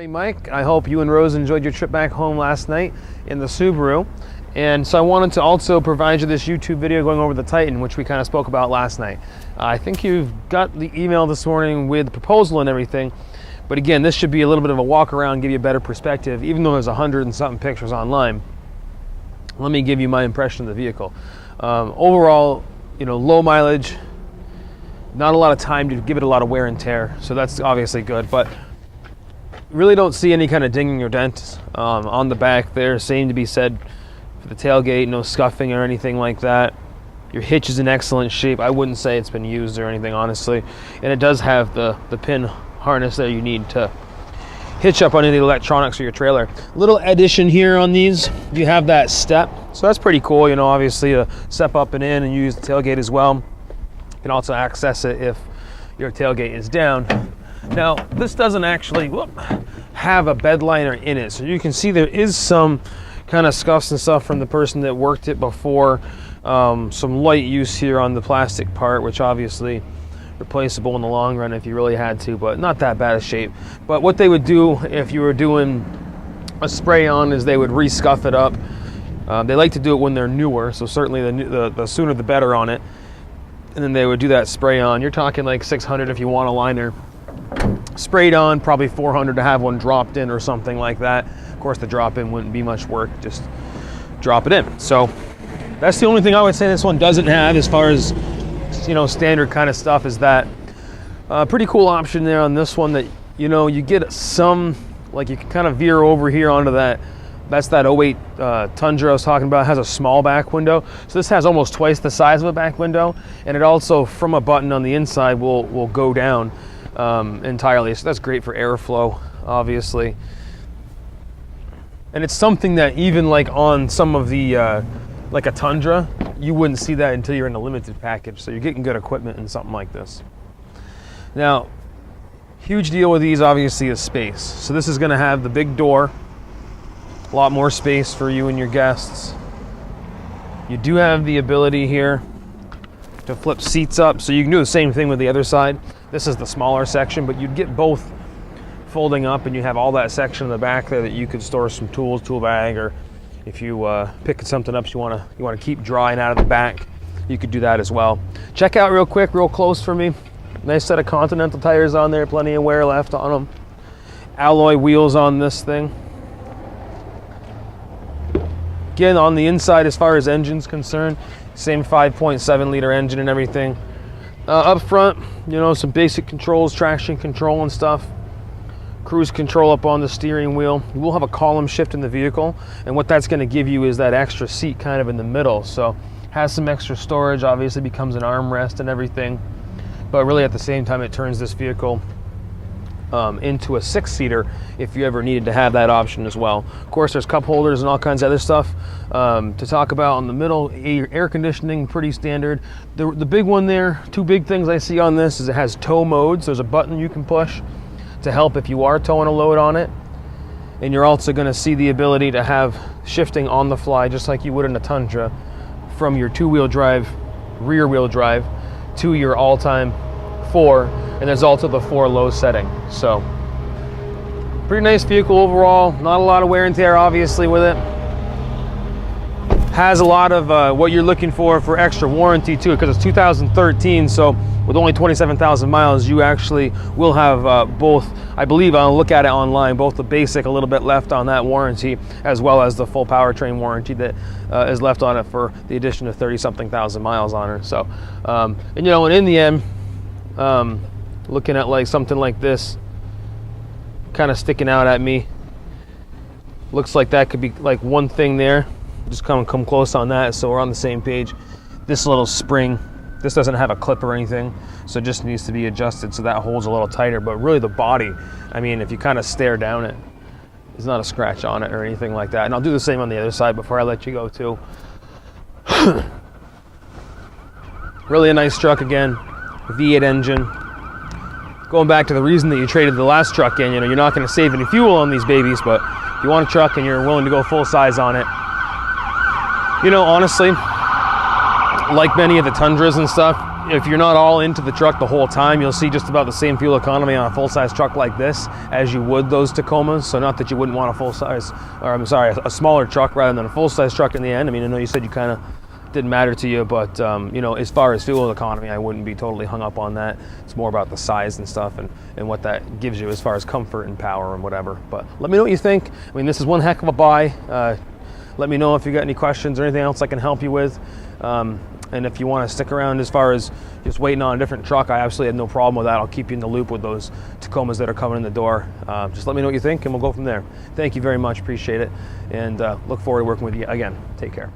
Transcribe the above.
Buddy Mike, I hope you and Rose enjoyed your trip back home last night in the Subaru. And so I wanted to also provide you this YouTube video going over the Titan, which we kind of spoke about last night. I think you've got the email this morning with the proposal and everything. But again, this should be a little bit of a walk around, give you a better perspective, even though there's 100 and something pictures online. Let me give you my impression of the vehicle. Overall, low mileage, not a lot of time to give it a lot of wear and tear. So that's obviously good, but really don't see any kind of dinging or dents on the back there. Same to be said for the tailgate, no scuffing or anything like that. Your hitch is in excellent shape. I wouldn't say it's been used or anything, honestly. And it does have the pin harness that you need to hitch up on any electronics or your trailer. Little addition here on these, you have that step. So that's pretty cool, obviously a step up and in and use the tailgate as well. You can also access it if your tailgate is down. Now, this doesn't actually have a bed liner in it, so you can see there is some kind of scuffs and stuff from the person that worked it before. Some light use here on the plastic part, which obviously replaceable in the long run if you really had to, but not that bad of shape. But what they would do if you were doing a spray on is they would re-scuff it up. They like to do it when they're newer, so certainly the sooner the better on it. And then they would do that spray on. You're talking like 600 if you want a liner sprayed on, probably 400 to have one dropped in or something like that. Of course, the drop in wouldn't be much work, just drop it in. So that's the only thing I would say this one doesn't have as far as standard kind of stuff is that. Pretty cool option there on this one that you get some, like you can kind of veer over here onto that. That's that 08 Tundra I was talking about. It has a small back window. So this has almost twice the size of a back window, and it also, from a button on the inside, will go down entirely. So that's great for airflow, obviously. And it's something that even like on some of the, like a Tundra, you wouldn't see that until you're in a limited package. So you're getting good equipment in something like this. Now, huge deal with these obviously is space. So this is gonna have the big door, a lot more space for you and your guests. You do have the ability here to flip seats up, so you can do the same thing with the other side. This is the smaller section, but you'd get both folding up, and you have all that section in the back there that you could store some tools, tool bag, or if you pick something up you want to keep dry and out of the back, you could do that as well. Check out real quick, real close for me. Nice set of Continental tires on there, plenty of wear left on them. Alloy wheels on this thing. Again, on the inside, as far as engine's concerned, same 5.7 liter engine and everything. Up front, some basic controls, traction control and stuff. Cruise control up on the steering wheel. You will have a column shift in the vehicle, and what that's going to give you is that extra seat kind of in the middle. So has some extra storage, obviously becomes an armrest and everything. But really at the same time, it turns this vehicle into a 6-seater if you ever needed to have that option as well. Of course, there's cup holders and all kinds of other stuff to talk about on the middle. Air conditioning, pretty standard. The big one there, two big things I see on this is it has tow modes. There's a button you can push to help if you are towing a load on it. And you're also going to see the ability to have shifting on the fly, just like you would in a Tundra, from your 2-wheel drive, rear wheel drive, to your all-time 4, and there's also the 4 low setting. So pretty nice vehicle overall. Not a lot of wear and tear obviously with it. Has a lot of what you're looking for extra warranty too, because it's 2013, so with only 27,000 miles you actually will have both, I believe I'll look at it online, both the basic, a little bit left on that warranty, as well as the full powertrain warranty that is left on it for the addition of 30-something thousand miles on her. So and in the end, looking at like something like this kind of sticking out at me, looks like that could be like one thing there. Just come close on that so we're on the same page. This little spring, this doesn't have a clip or anything, so it just needs to be adjusted so that holds a little tighter. But really the body, I mean, if you kind of stare down it, there's not a scratch on it or anything like that. And I'll do the same on the other side before I let you go too. Really a nice truck again, V8 engine. Going back to the reason that you traded the last truck in, you're not going to save any fuel on these babies, but if you want a truck and you're willing to go full size on it, honestly, like many of the Tundras and stuff, if you're not all into the truck the whole time, you'll see just about the same fuel economy on a full-size truck like this as you would those Tacomas. So not that you wouldn't want a full-size, or I'm sorry, a smaller truck rather than a full-size truck in the end. I mean, I know you said you kind of didn't matter to you, but you know, as far as fuel economy, I wouldn't be totally hung up on that. It's more about the size and stuff, and what that gives you as far as comfort and power and whatever. But let me know what you think. I mean, this is one heck of a buy. Let me know if you got any questions or anything else I can help you with. And if you want to stick around as far as just waiting on a different truck, I absolutely have no problem with that. I'll keep you in the loop with those Tacomas that are coming in the door. Just let me know what you think, and we'll go from there. Thank you very much. Appreciate it. And look forward to working with you again. Take care.